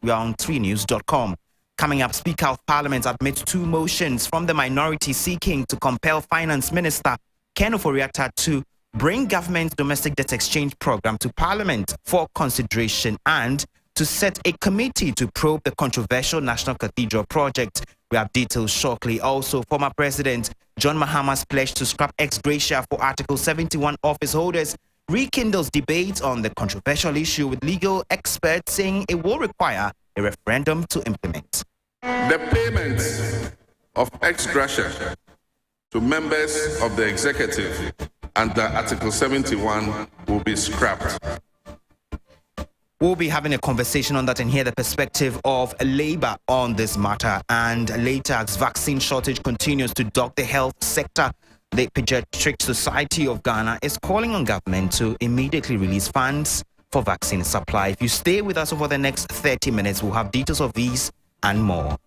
We are on 3news.com. Coming up, Speaker of Parliament admits 2 motions from the minority seeking to compel Finance Minister Ken Ofori-Atta to bring government's domestic debt exchange program to Parliament for consideration and to set a committee to probe the controversial National Cathedral project. We have details shortly. Also, former President John Mahama's pledge to scrap ex gratia for Article 71 office holders rekindles debate on the controversial issue, with legal experts saying it will require a referendum to implement. The payment of ex gratia to members of the executive under Article 71 will be scrapped. We'll be having a conversation on that and hear the perspective of Labour on this matter. And later, as vaccine shortage continues to dog the health sector, the Pediatric Society of Ghana is calling on government to immediately release funds for vaccine supply. If you stay with us over the next 30 minutes, we'll have details of these and more.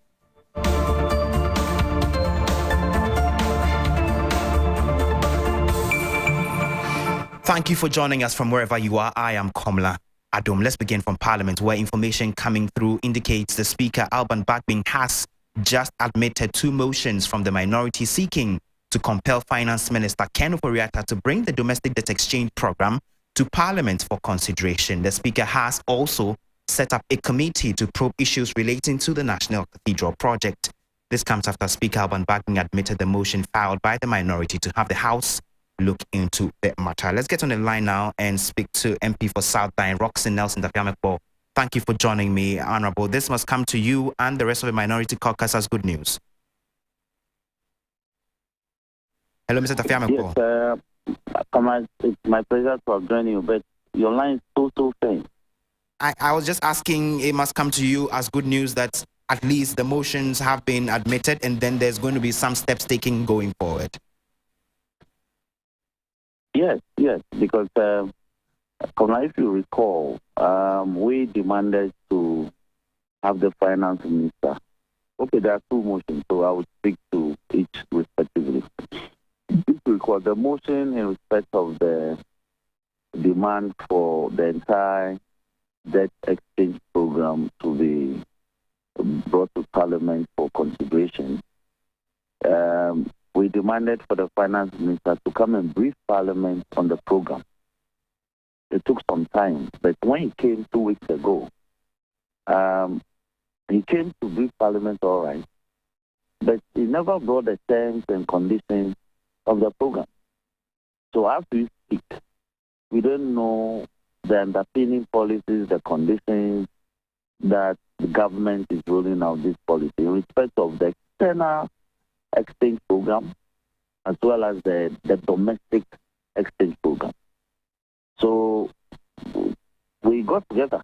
Thank you for joining us from wherever you are. I am Komla Adom. Let's begin from Parliament, where information coming through indicates the Speaker, Alban Bagbin, has just admitted 2 motions from the minority seeking to compel Finance Minister Ken Ofori-Atta to bring the domestic debt exchange program to Parliament for consideration. The Speaker has also set up a committee to probe issues relating to the National Cathedral project. This comes after Speaker Alban Bagbin admitted the motion filed by the minority to have the House look into the matter. Let's get on the line now and speak to MP for South Dine, Roxanne Nelson Tafiamekpo. Thank you for joining me, Honourable. This must come to you and the rest of the minority caucus as good news. Hello, Mr. Tafiamekpo. Yes, it's my pleasure to have joined you, but your line is so faint. I was just asking, it must come to you as good news that at least the motions have been admitted and then there's going to be some steps taken going forward. Yes, because if you recall, we demanded to have the finance minister. Okay, there are 2 motions, so I will speak to each respectively. If you recall, the motion in respect of the demand for the entire debt exchange program to be brought to Parliament for consideration, we demanded for the finance minister to come and brief Parliament on the program. It took some time, but when he came 2 weeks ago, he came to brief Parliament all right, but he never brought the terms and conditions of the program. So as we speak, we don't know the underpinning policies, the conditions that the government is rolling out this policy in respect of the external exchange program as well as the domestic exchange program. So we got together,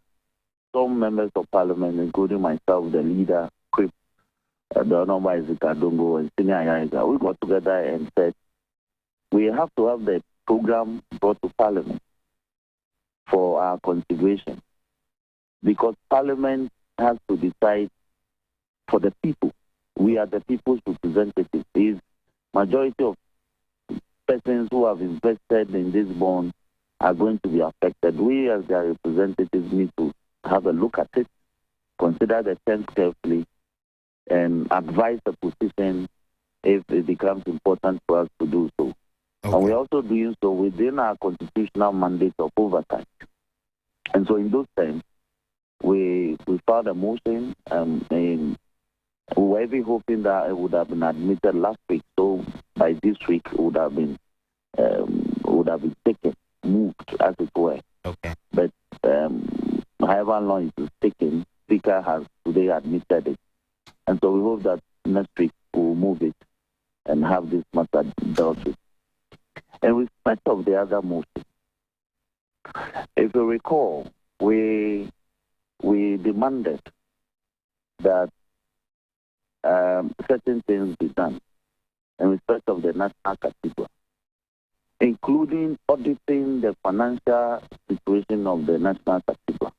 some members of Parliament, including myself, the leader, Crip, the Honorable Isaac Adongo, and Senior Ayaga. We got together and said we have to have the program brought to Parliament for our consideration, because Parliament has to decide for the people. We are the people's representatives. The majority of persons who have invested in this bond are going to be affected. We, as their representatives, need to have a look at it, consider the terms carefully, and advise the position if it becomes important for us to do so. Okay. And we're also doing so within our constitutional mandate of oversight. And so in those terms, we filed a motion, and we were even hoping that it would have been admitted last week. So by this week, it would have been taken, moved, as it were. Okay. But however long it is taken, Speaker has today admitted it. And so we hope that next week we'll move it and have this matter dealt with. In respect of the other motion, if you recall, we demanded that certain things be done in respect of the National Cathedral, including auditing the financial situation of the National Cathedral.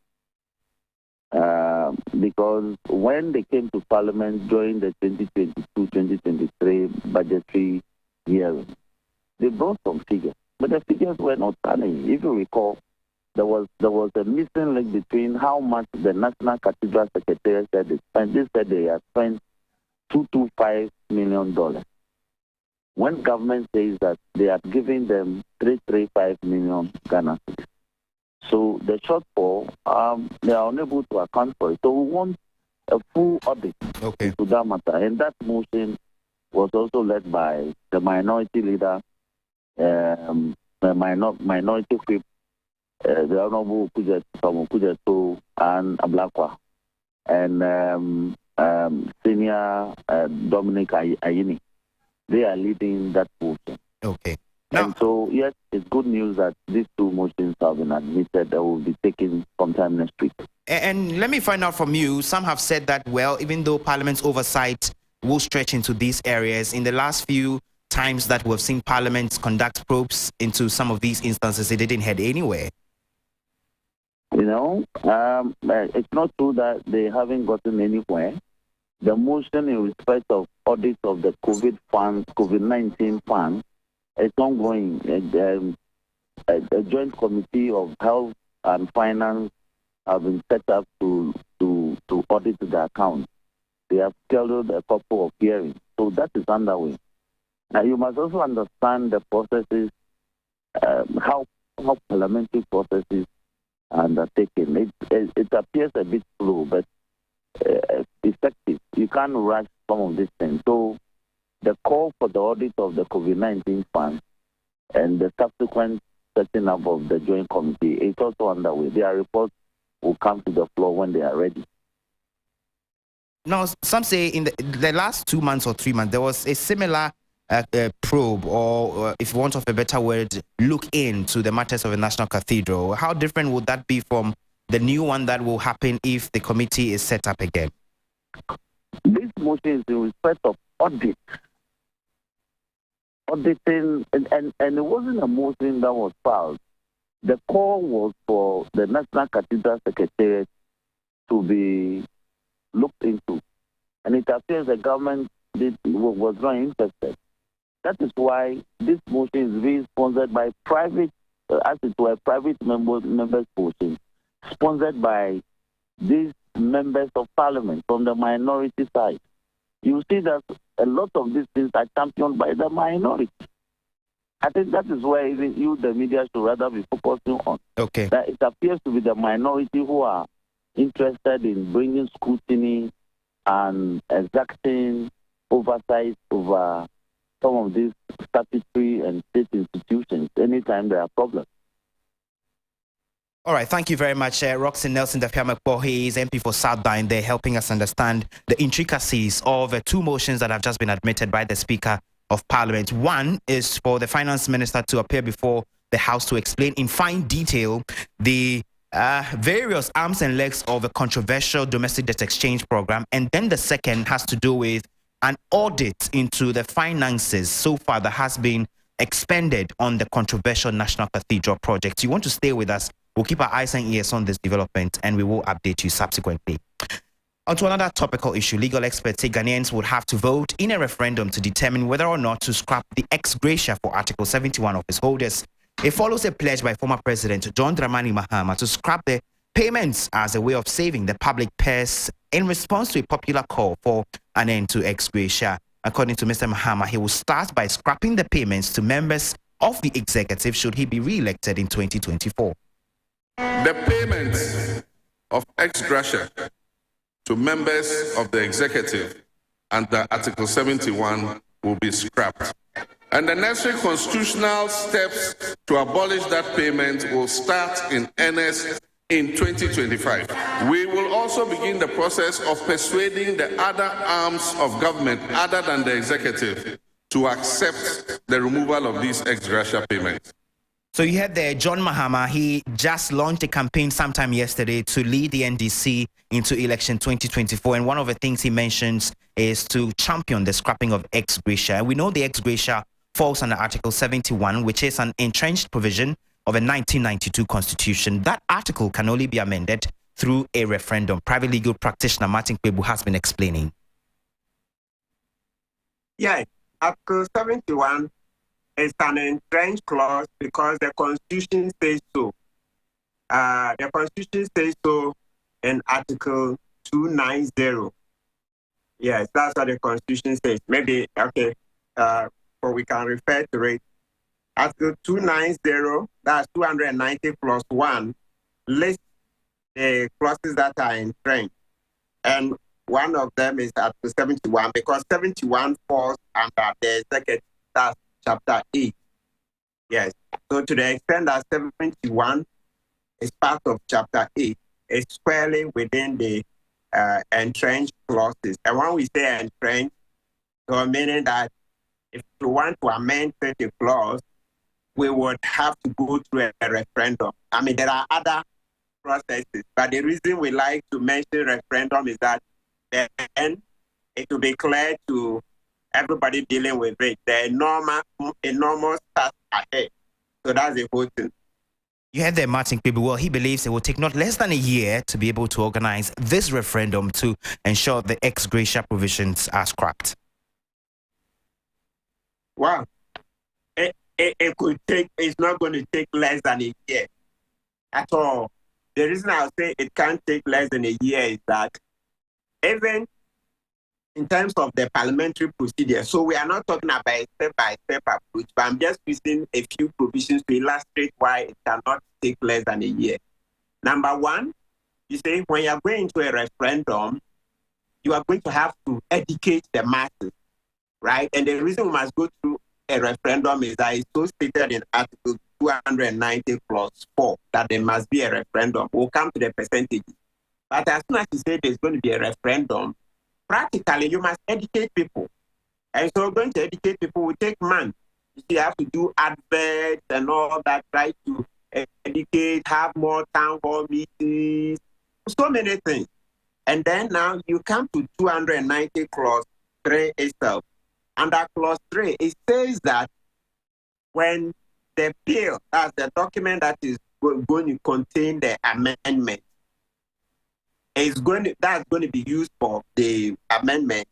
Because when they came to Parliament during the 2022-2023 budgetary year, they brought some figures, but the figures were not stunning. If you recall, there was a missing link between how much the National Cathedral Secretariat said they spent. They said they had spent $225 million. When government says that they are giving them 335 million Ghana cedis. So the shortfall, they are unable to account for it. So we want a full audit into that matter. And that motion was also led by the minority leader, the minority whip, the Honorable Kujeto and Blakk Rasta, and Senior Dominic Ayini. They are leading that motion. Okay. And so, yes, it's good news that these two motions have been admitted that will be taken sometime next week. And let me find out from you. Some have said that, well, even though Parliament's oversight will stretch into these areas, in the last few times that we've seen Parliament conduct probes into some of these instances, it didn't head anywhere. You know, it's not true that they haven't gotten anywhere. The motion in respect of audit of the COVID-19 fund is ongoing. A joint committee of health and finance have been set up to audit the account. They have scheduled a couple of hearings. So that is underway. Now, you must also understand the processes, how parliamentary processes are undertaken. It appears a bit slow, but effective. You can't rush some of these things. So the call for the audit of the COVID-19 fund and the subsequent setting up of the joint committee is also underway. Their reports will come to the floor when they are ready. Now, some say in the last 2 months or 3 months, there was a similar probe, or if you want of a better word, look into the matters of the National Cathedral. How different would that be from the new one that will happen if the committee is set up again? This motion is in respect of audit. Auditing, and it wasn't a motion that was filed. The call was for the National Cathedral Secretariat to be looked into. And it appears the government was not interested. That is why this motion is being sponsored by private, as it were, private members motion, sponsored by these members of parliament from the minority side. You see that a lot of these things are championed by the minority. I think that is where even you, the media, should rather be focusing on. Okay. That it appears to be the minority who are interested in bringing scrutiny and exacting oversight over some of these statutory and state institutions anytime there are problems. All right, thank you very much, Roxy Nelson Dafiamekpo. He is MP for South Dine. They're helping us understand the intricacies of two motions that have just been admitted by the Speaker of Parliament. One is for the Finance Minister to appear before the House to explain in fine detail the various arms and legs of a controversial domestic debt exchange program. And then the second has to do with an audit into the finances so far that has been expended on the controversial National Cathedral project. You want to stay with us? We'll keep our eyes and ears on this development and we will update you subsequently. On to another topical issue. Legal experts say Ghanaians would have to vote in a referendum to determine whether or not to scrap the ex gratia for Article 71 office holders. It follows a pledge by former President John Dramani Mahama to scrap the payments as a way of saving the public purse in response to a popular call for an end to ex gratia. According to Mr. Mahama, he will start by scrapping the payments to members of the executive should he be re-elected in 2024. The payment of ex gratia to members of the executive under Article 71 will be scrapped. And the necessary constitutional steps to abolish that payment will start in earnest in 2025. We will also begin the process of persuading the other arms of government other than the executive to accept the removal of these ex gratia payments. So you heard there, John Mahama, he just launched a campaign sometime yesterday to lead the NDC into election 2024. And one of the things he mentions is to champion the scrapping of ex gratia. And we know the ex gratia falls under Article 71, which is an entrenched provision of a 1992 constitution. That article can only be amended through a referendum. Private legal practitioner Martin Kwebu has been explaining. Yeah, Article 71 is an entrenched clause because the Constitution says so. The Constitution says so in Article 290. Yes, that's what the Constitution says. Maybe, okay, or we can refer to it. Article 290, that's 290 plus 1, lists the clauses that are entrenched. And one of them is Article 71, because 71 falls under the executive, that's chapter 8. Yes. So to the extent that 71 is part of chapter 8, it's squarely within the entrenched clauses. And when we say entrenched, so meaning that if we want to amend such a clause, we would have to go through a referendum. I mean, there are other processes, but the reason we like to mention referendum is that then it will be clear to everybody dealing with it, the enormous task ahead. So that's the whole thing. You heard there, Martin Kpebu. Well, he believes it will take not less than a year to be able to organize this referendum to ensure the ex gratia provisions are scrapped. Wow. It could take, it's not going to take less than a year at all. The reason I'll say it can't take less than a year is that even in terms of the parliamentary procedure, so we are not talking about a step-by-step approach, but I'm just using a few provisions to illustrate why it cannot take less than a year. Number one, you say when you're going to a referendum, you are going to have to educate the masses, right? And the reason we must go through a referendum is that it's so stated in Article 290 plus 4 that there must be a referendum. We'll come to the percentages. But as soon as you say there's going to be a referendum, practically you must educate people. And so going to educate people will take months. You have to do adverts and all that, try to educate, have more town hall meetings, so many things. And then now you come to 290 clause 3 itself. Under clause 3, it says that when the bill, that's the document that is going to contain the amendment, that's going to be used for the amendment,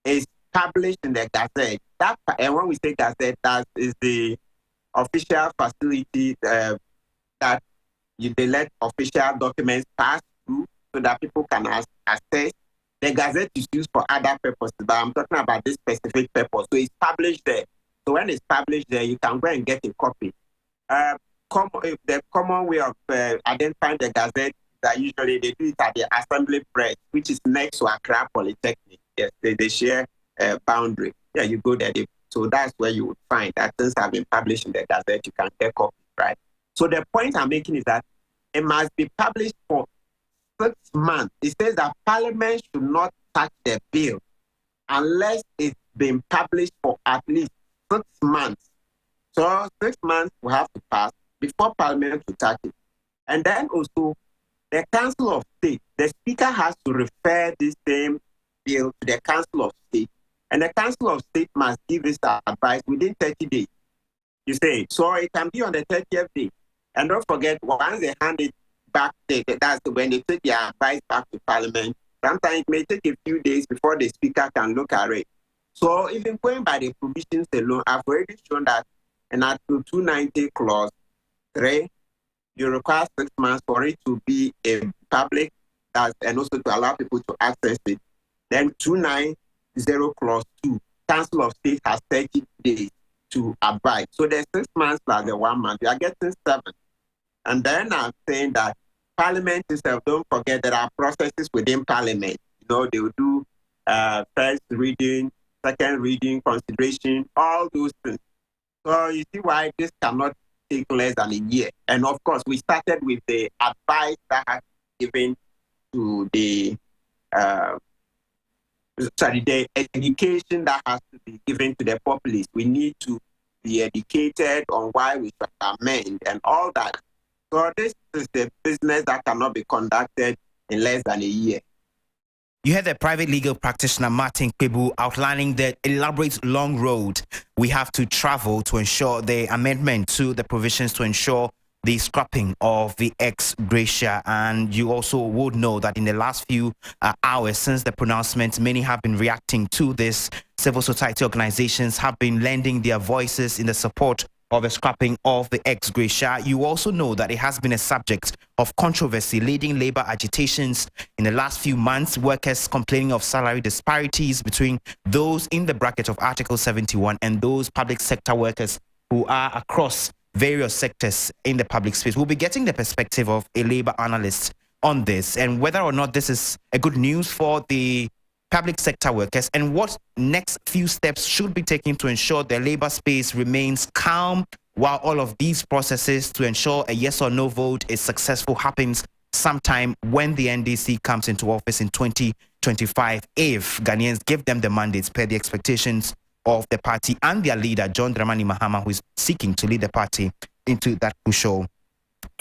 is published in the Gazette. And when we say Gazette, that is the official facility that they let official documents pass through so that people can access. The Gazette is used for other purposes, but I'm talking about this specific purpose. So it's published there. So when it's published there, you can go and get a copy. The common way of identifying the Gazette that usually they do it at the Assembly Press, which is next to Accra Polytechnic. Yes, they share a boundary. Yeah, you go there. So that's where you would find that things have been published in the Gazette. You can get copies, right? So the point I'm making is that it must be published for 6 months. It says that Parliament should not touch the bill unless it's been published for at least 6 months. So 6 months will have to pass before Parliament will touch it. And then also, the Council of State, the Speaker has to refer this same bill to the Council of State, and the Council of State must give its advice within 30 days. You say, so it can be on the 30th day. And don't forget, once they hand it back, that's when they take their advice back to Parliament. Sometimes it may take a few days before the Speaker can look at it. So even going by the provisions alone, I've already shown that in Article 290 Clause 3, you require 6 months for it to be a public, and also to allow people to access it. Then 290 Clause 2, Council of State has 30 days to abide. So there's 6 months plus the 1 month. You are getting 7. And then I'm saying that Parliament itself, don't forget there are processes within Parliament. You know, they will do first reading, second reading, consideration, all those things. So you see why this cannot take less than a year. And of course, we started with the advice that has given to the education that has to be given to the populace. We need to be educated on why we should amend and all that. So this is the business that cannot be conducted in less than a year. You heard the private legal practitioner Martin Kpebu outlining the elaborate long road we have to travel to ensure the amendment to the provisions to ensure the scrapping of the ex gratia. And you also would know that in the last few hours since the pronouncement, many have been reacting to this. Civil society organizations have been lending their voices in the support of the scrapping of the ex gratia. You also know that it has been a subject of controversy, leading labor agitations in the last few months, workers complaining of salary disparities between those in the bracket of Article 71 and those public sector workers who are across various sectors in the public space. We'll be getting the perspective of a labor analyst on this and whether or not this is a good news for the public sector workers and what next few steps should be taken to ensure the labor space remains calm while all of these processes to ensure a yes or no vote is successful happens sometime when the NDC comes into office in 2025 if Ghanaians give them the mandates per the expectations of the party and their leader, John Dramani Mahama, who is seeking to lead the party into that crucial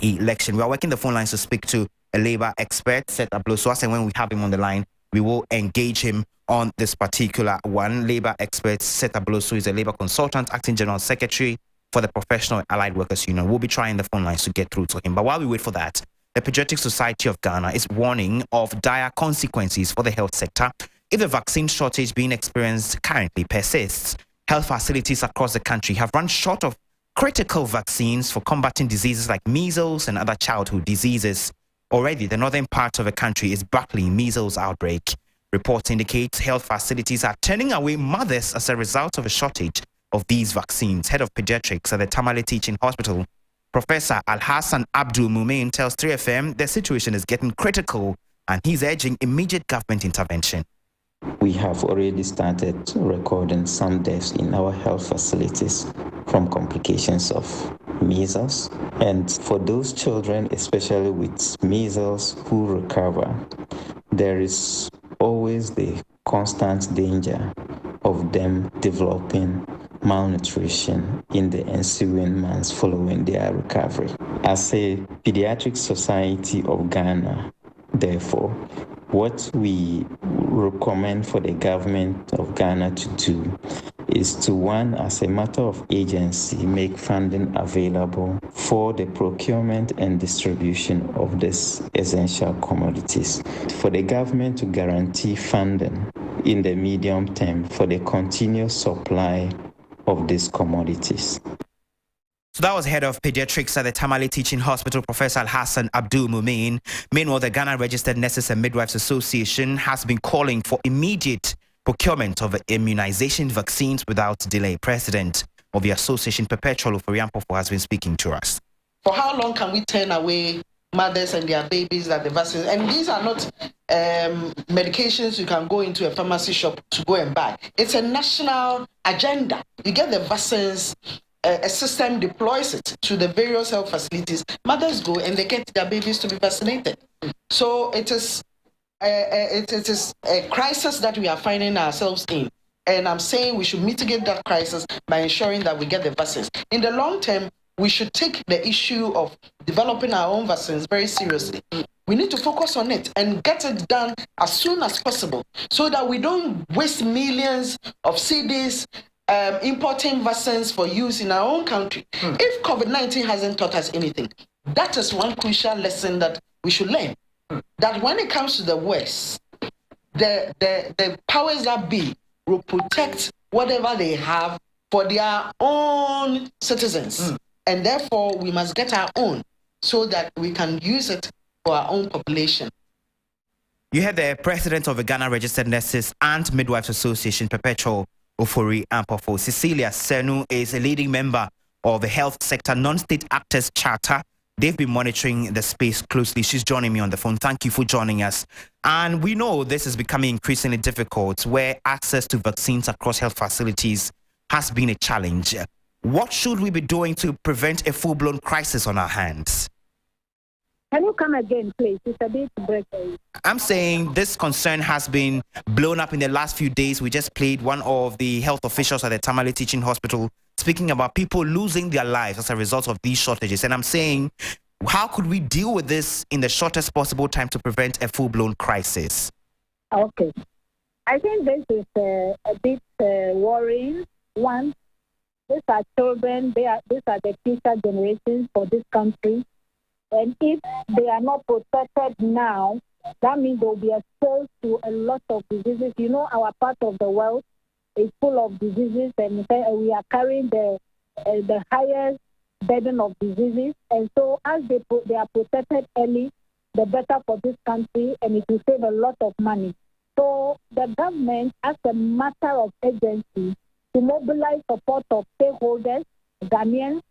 election. We are working the phone lines to speak to a labor expert, Seth Abloso, and when we have him on the line, we will engage him on this particular one. Labor expert Seth Abloso is a labor consultant, acting general secretary for the Professional Allied Workers Union. We'll be trying the phone lines to get through to him. But while we wait for that, the Pediatric Society of Ghana is warning of dire consequences for the health sector if the vaccine shortage being experienced currently persists. Health facilities across the country have run short of critical vaccines for combating diseases like measles and other childhood diseases. Already, the northern part of the country is battling measles outbreak. Reports indicate health facilities are turning away mothers as a result of a shortage of these vaccines. Head of pediatrics at the Tamale Teaching Hospital, Professor Al-Hassan Abdul Mumin, tells 3FM the situation is getting critical and he's urging immediate government intervention. We have already started recording some deaths in our health facilities from complications of measles. And for those children, especially with measles who recover, there is always the constant danger of them developing malnutrition in the ensuing months following their recovery. As a Pediatric Society of Ghana, therefore, what we recommend for the government of Ghana to do is to, one, as a matter of agency, make funding available for the procurement and distribution of these essential commodities. For the government to guarantee funding in the medium term for the continuous supply of these commodities. So that was head of pediatrics at the Tamale Teaching Hospital, Professor Al-Hassan Abdul Mumin. Meanwhile, the Ghana Registered Nurses and Midwives Association has been calling for immediate procurement of immunization vaccines without delay. President of the association, Perpetual Oforiampofo, has been speaking to us. For how long can we turn away mothers and their babies that the vaccines? And these are not medications you can go into a pharmacy shop to go and buy. It's a national agenda. You get the vaccines. A system deploys it to the various health facilities. Mothers go and they get their babies to be vaccinated. So it is a crisis that we are finding ourselves in. And I'm saying we should mitigate that crisis by ensuring that we get the vaccines. In the long term, we should take the issue of developing our own vaccines very seriously. We need to focus on it and get it done as soon as possible so that we don't waste millions of cedis importing vaccines for use in our own country. If COVID-19 hasn't taught us anything, that is one crucial lesson that we should learn. That when it comes to the West, the powers that be will protect whatever they have for their own citizens. And therefore, we must get our own so that we can use it for our own population. You had the president of the Ghana Registered Nurses and Midwives Association, Perpetual Oforiampofo. Cecilia Senu is a leading member of the Health Sector Non-State Actors Charter. They've been monitoring the space closely. She's joining me on the phone. Thank you for joining us. And we know this is becoming increasingly difficult where access to vaccines across health facilities has been a challenge. What should we be doing to prevent a full-blown crisis on our hands? Can you come again, please? It's a bit breaking. I'm saying this concern has been blown up in the last few days. We just played one of the health officials at the Tamale Teaching Hospital speaking about people losing their lives as a result of these shortages. And I'm saying, how could we deal with this in the shortest possible time to prevent a full-blown crisis? Okay. I think this is a bit worrying. One, these are children. These are the future generations for this country. And if they are not protected now, that means they will be exposed to a lot of diseases. You know, our part of the world is full of diseases, and we are carrying the the highest burden of diseases. And so as they are protected early, the better for this country, and it will save a lot of money. So the government, as a matter of urgency, to mobilize support of stakeholders, Ghanaians,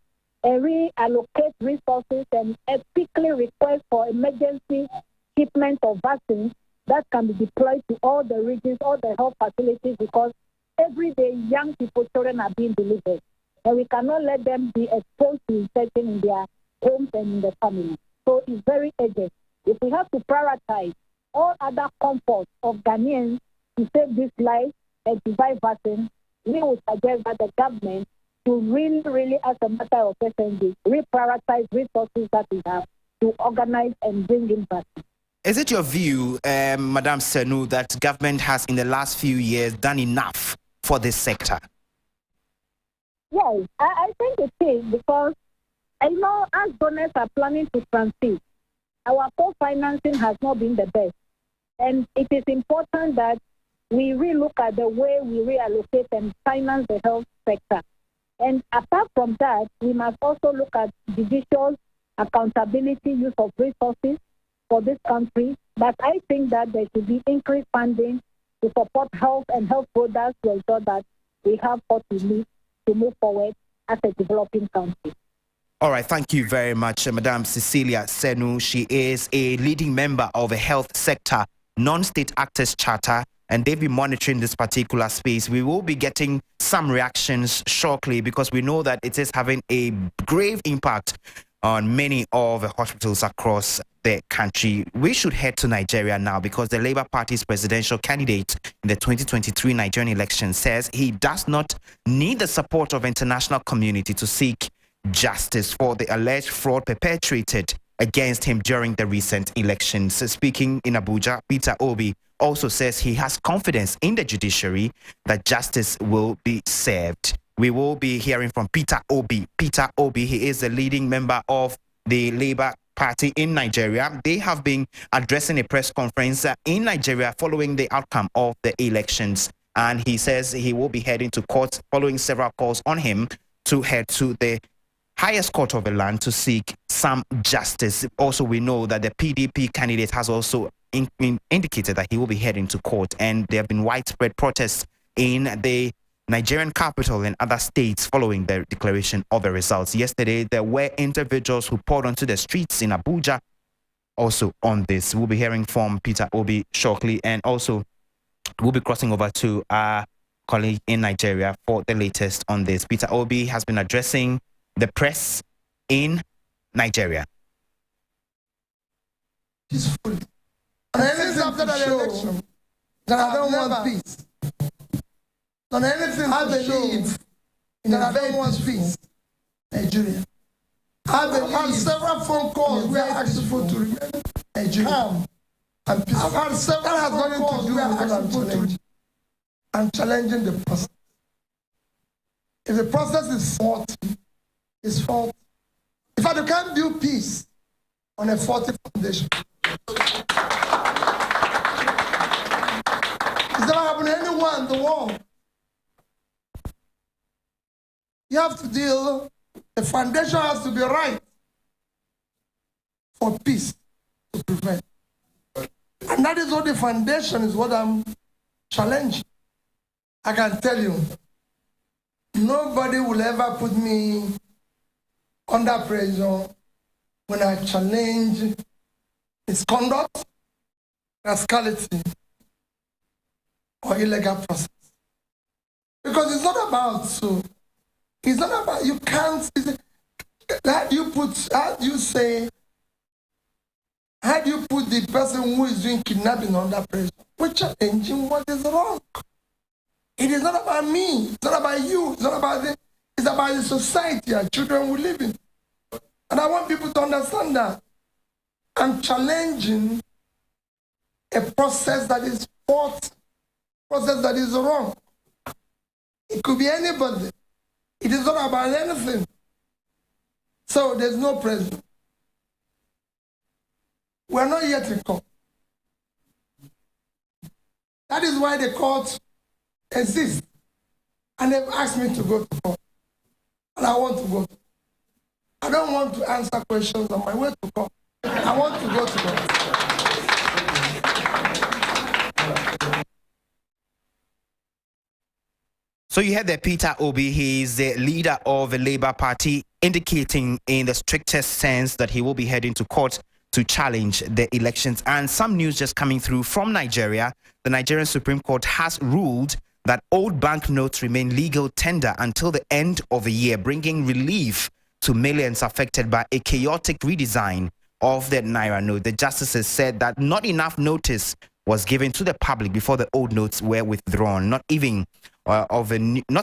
and reallocate resources and quickly request for emergency shipment of vaccines that can be deployed to all the regions, all the health facilities, because every day young people, children are being delivered. And we cannot let them be exposed to infection in their homes and in the family. So it's very urgent. If we have to prioritize all other comforts of Ghanaians to save this life and to buy vaccines, we would suggest that the government to really, as a matter of urgency, reprioritize resources that we have to organize and bring in vaccines. Is it your view, Madam Senu, that government has in the last few years done enough for this sector? Yes, I think it is, because I know as donors are planning to transit, our co-financing has not been the best. And it is important that we relook at the way we reallocate and finance the health sector. And apart from that, we must also look at judicial accountability, use of resources for this country. But I think that there should be increased funding to support health and health products to ensure that we have what we need to move forward as a developing country. All right, thank you very much, Madam Cecilia Senu. She is a leading member of a health sector non-state actors charter, and they've been monitoring this particular space. We will be getting some reactions shortly because we know that it is having a grave impact on many of the hospitals across the country. We should head to Nigeria now because the Labour Party's presidential candidate in the 2023 Nigerian election says he does not need the support of international community to seek justice for the alleged fraud perpetrated against him during the recent elections. Speaking in Abuja, Peter Obi also says he has confidence in the judiciary that justice will be served. We will be hearing from Peter Obi. Peter Obi, he is the leading member of the Labour Party in Nigeria. They have been addressing a press conference in Nigeria following the outcome of the elections. And he says he will be heading to court following several calls on him to head to the highest court of the land to seek some justice. Also, we know that the PDP candidate has also indicated that he will be heading to court, and there have been widespread protests in the Nigerian capital and other states following the declaration of the results. Yesterday, there were individuals who poured onto the streets in Abuja also on this. We'll be hearing from Peter Obi shortly, and also we'll be crossing over to our colleague in Nigeria for the latest on this. Peter Obi has been addressing the press in Nigeria. Peacefully. And anything after that election, that I don't want peace. On anything I believe in that I don't want peace. Nigeria. I believe I've had several phone calls where I asked people to remain calm and peaceful. I've had several that has nothing to do with what I'm challenging. I'm challenging the process. If the process is faulty, it's faulty. In fact, you can't build peace on a faulty foundation. It's never happened to anyone in the world. You have to deal, the foundation has to be right for peace to prevail. And that is what the foundation is, what I'm challenging. I can tell you, nobody will ever put me under pressure when I challenge misconduct, rascality, or illegal process. Because it's not about it's not about, you can't, how do you put the person who is doing kidnapping under pressure? We're challenging what is wrong. It is not about me, it's not about you, it's not about it's about the society our children will live in. And I want people to understand that. I'm challenging a process that is faulty, process that is wrong. It could be anybody. It is not about anything. So there's no pressure. We're not yet in court. That is why the court exists. And they've asked me to go to court. and I want to go. I don't want to answer questions on my way to come. I want to go to God. So you heard that Peter Obi, he is the leader of the Labour Party, indicating in the strictest sense that he will be heading to court to challenge the elections. And some news just coming through from Nigeria. The Nigerian Supreme Court has ruled that old banknotes remain legal tender until the end of the year, bringing relief to millions affected by a chaotic redesign of the Naira note. The justices said that not enough notice was given to the public before the old notes were withdrawn. Not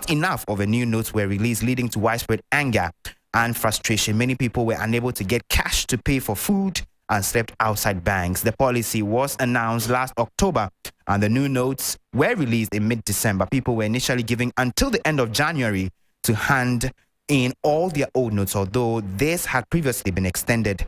enough of the new notes were released, leading to widespread anger and frustration. Many people were unable to get cash to pay for food and slept outside banks. The policy was announced last October, and the new notes were released in mid-December. People were initially given until the end of January to hand in all their old notes, although this had previously been extended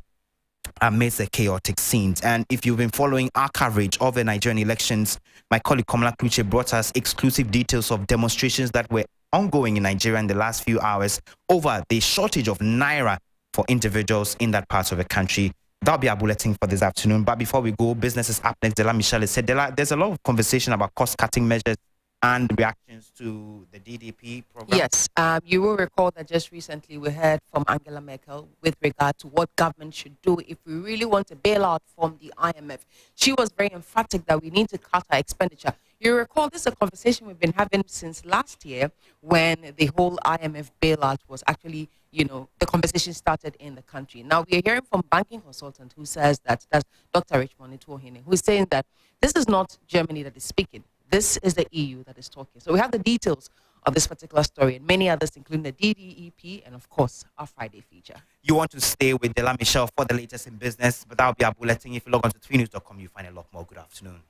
amidst the chaotic scenes. And if you've been following our coverage of the Nigerian elections, my colleague Komla Kluche brought us exclusive details of demonstrations that were ongoing in Nigeria in the last few hours over the shortage of Naira for individuals in that part of the country. That'll be our bulletin for this afternoon. But before we go, business is up next. Dela Michelle said, Dela, there's a lot of conversation about cost-cutting measures and reactions to the DDP program. Yes, you will recall that just recently we heard from Angela Merkel with regard to what government should do if we really want a bailout from the IMF. She was very emphatic that we need to cut our expenditure. You recall this is a conversation we've been having since last year when the whole IMF bailout was actually, the conversation started in the country. Now we are hearing from banking consultant who says that's Dr. Richmond Ituohene, who is saying that this is not Germany that is speaking. This is the EU that is talking. So we have the details of this particular story and many others, including the DDEP and, of course, our Friday feature. You want to stay with Dela Michelle for the latest in business, but that'll be our bulletin. If you log on to twnews.com, you'll find a lot more. Good afternoon.